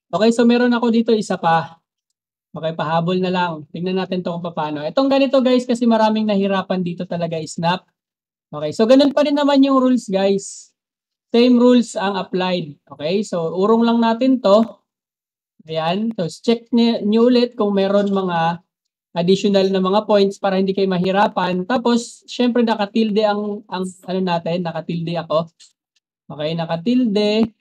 Okay, so meron ako dito isa pa. Okay, pahabol na lang. Tingnan natin to kung paano. Itong ganito guys, kasi maraming nahirapan dito talaga snap. Okay, so ganun pa rin naman yung rules guys. Same rules ang applied. Okay, so urong lang natin to. Ayan, so check nyo ulit kung meron mga additional na mga points para hindi kayo mahirapan. Tapos, syempre nakatilde ang ano natin, nakatilde ako. Okay, nakatilde.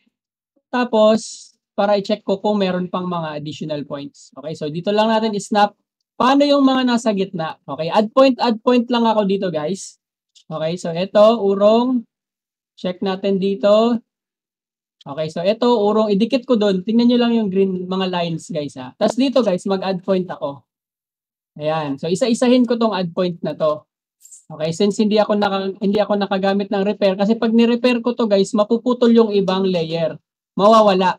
Tapos, para i-check ko kung meron pang mga additional points. Okay, so dito lang natin i-snap. Paano yung mga nasa gitna? Okay, add point lang ako dito guys. Okay, so ito, urong. Check natin dito. Okay, so ito, urong, idikit ko doon. Tingnan nyo lang yung green mga lines guys ha. Tapos dito guys, mag-add point ako. Ayan, so isa-isahin ko tong add point na to. Okay, since hindi ako nakagamit ng repair kasi pag ni-repair ko to guys, mapuputol yung ibang layer. Mawawala.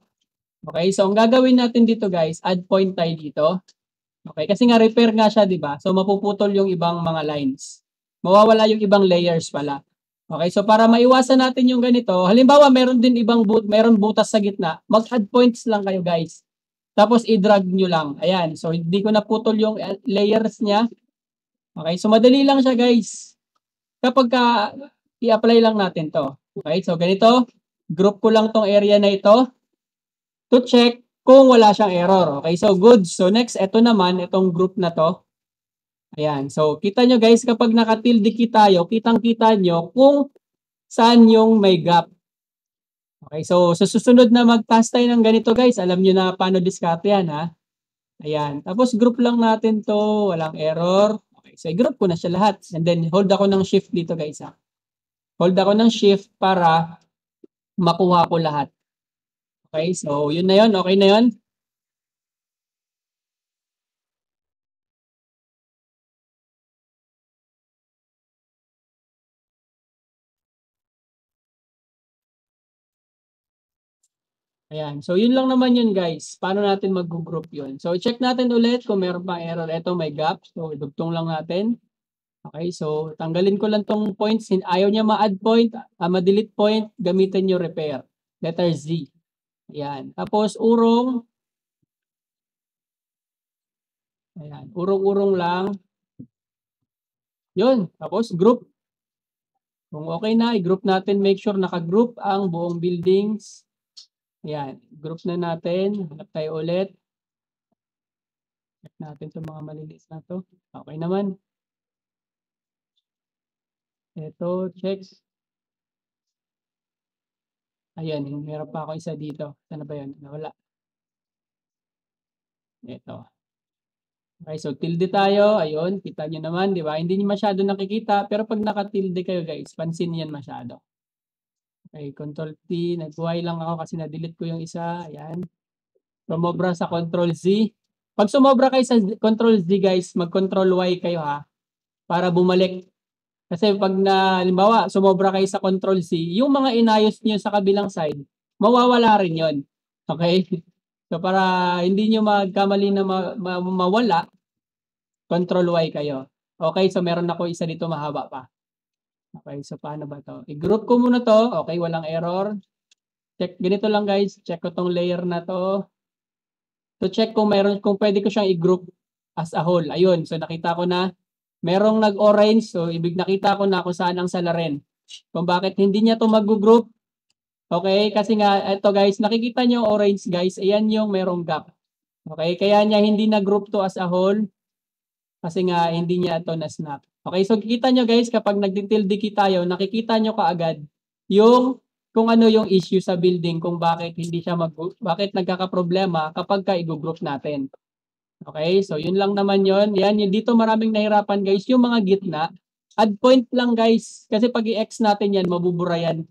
Okay, so ang gagawin natin dito guys, add point tayo dito. Okay, kasi nga repair nga siya, 'di ba? So mapuputol yung ibang mga lines. Mawawala yung ibang layers pala. Okay, so para maiwasan natin yung ganito, halimbawa meron din meron butas sa gitna, mag-add points lang kayo guys. Tapos i-drag nyo lang. Ayan, so hindi ko naputol yung layers niya. Okay, so madali lang siya guys. Kapag i-apply lang natin to. Okay, so ganito, group ko lang tong area na ito to check kung wala siyang error. Okay, so good. So next, ito naman, itong group na to. Ayan, so kita nyo guys, kapag nakatilde tayo, kitang-kita nyo kung saan yung may gap. Okay, so sa susunod na mag-task tayo ng ganito guys, alam nyo na paano diskarte yan ha. Ayan, tapos group lang natin to, walang error. Okay, so i-group ko na siya lahat. And then hold ako ng shift dito guys ha. Hold ako ng shift para makuha ko lahat. Okay, so yun na yun. Okay na yun. Ayan, so yun lang naman yun guys. Paano natin mag-group yun? So check natin ulit kung meron pang error. Ito may gap. So idugtong lang natin. Okay, so tanggalin ko lang tong points. Ayaw niya ma-add point, ma-delete point, gamitin nyo repair. Letter Z. Ayan. Tapos urong. Ayan, urong-urong lang. Yun, tapos group. Kung okay na, i-group natin. Make sure naka-group ang buong buildings. Ayan, group na natin. Hanap tayo ulit. Check natin itong mga maliliit na to. Okay naman. Ito, checks. Ayan, meron pa ako isa dito. Sana ba yun? Nawala. Ito. Okay, so tilde tayo. Ayun, kita nyo naman, di ba? Hindi nyo masyado nakikita, pero pag nakatilde kayo guys, pansin yan masyado. Okay, Control T. Nag-Y lang ako kasi na-delete ko yung isa. Ayan. Sumobra sa Control Z. Pag sumobra kayo sa Control Z guys, mag-Control Y kayo ha. Para bumalik. Kasi pag halimbawa, sumobra kayo sa Control C, yung mga inayos niyo sa kabilang side, mawawala rin yon. Okay? So para hindi niyo magkamali na mawala, Control Y kayo. Okay, so meron ako isa dito mahaba pa. Okay, so paano ba to? I-group ko muna to. Okay, walang error. Check, ganito lang guys. Check ko tong layer na to. To check kung kung pwede ko siyang i-group as a whole. Ayun, so nakita ko na merong nag-orange, so ibig nakita ko na kung saan ang salarin. Kung bakit hindi niya to mag-group. Okay, kasi nga, ito guys, nakikita niyo orange guys, ayan yung merong gap. Okay, kaya niya hindi na-group to as a whole, kasi nga hindi niya to na-snap. Okay, so kita niyo guys, kapag nagtitilde tayo, nakikita niyo kaagad yung kung ano yung issue sa building, kung bakit hindi siya bakit nagkakaproblema kapag i-group natin. Okay, so yun lang naman yun. Yan, yung dito maraming nahirapan guys, yung mga gitna. Add point lang guys, kasi pag i-X natin yan, mabubura yan.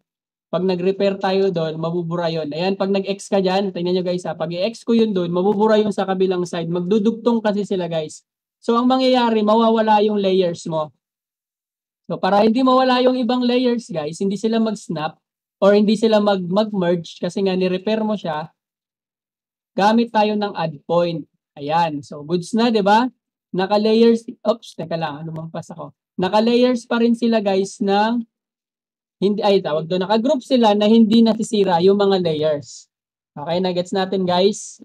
Pag nag-repair tayo doon, mabubura yun. Ayan, pag nag-X ka dyan, tingnan nyo guys ha, pag i-X ko yun doon, mabubura yung sa kabilang side. Magdudugtong kasi sila guys. So ang mangyayari, mawawala yung layers mo. So para hindi mawala yung ibang layers guys, hindi sila mag-snap or hindi sila mag-merge kasi nga ni-repair mo siya, gamit tayo ng add point. Ayan. So, goods na, di ba? Naka-layers. Oops, teka lang. Lumampas ako. Naka-layers pa rin sila, guys, ng hindi, ay, tawag doon. Naka-group sila na hindi nasisira yung mga layers. Okay, na-gets natin, guys.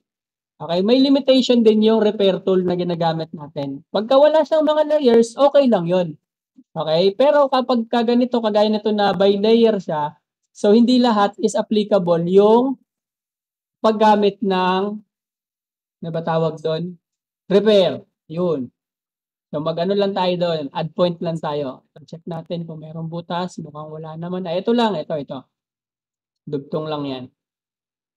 Okay, may limitation din yung repair tool na ginagamit natin. Pagka wala siyang mga layers, okay lang yon. Okay? Pero kapag ganito, kagaya nito na by layer siya, so hindi lahat is applicable yung paggamit ng, ano ba tawag doon? Repair. Yun. So mag-ano lang tayo doon, add point lang tayo. So, check natin kung mayroong butas, mukhang wala naman. Ito lang, ito. Dugtong lang yan.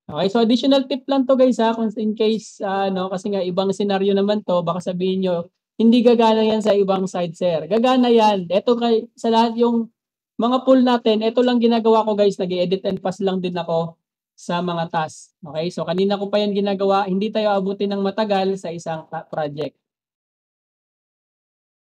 Okay, so additional tip lang to guys ha, kung in case no, kasi nga ibang senaryo naman to, baka sabihin nyo, hindi gagana yan sa ibang side sir. Gagana yan. Ito kay sa lahat yung mga pool natin, ito lang ginagawa ko guys, nag-edit and pass lang din ako sa mga task. Okay, so kanina ko pa yan ginagawa, hindi tayo abutin ng matagal sa isang project.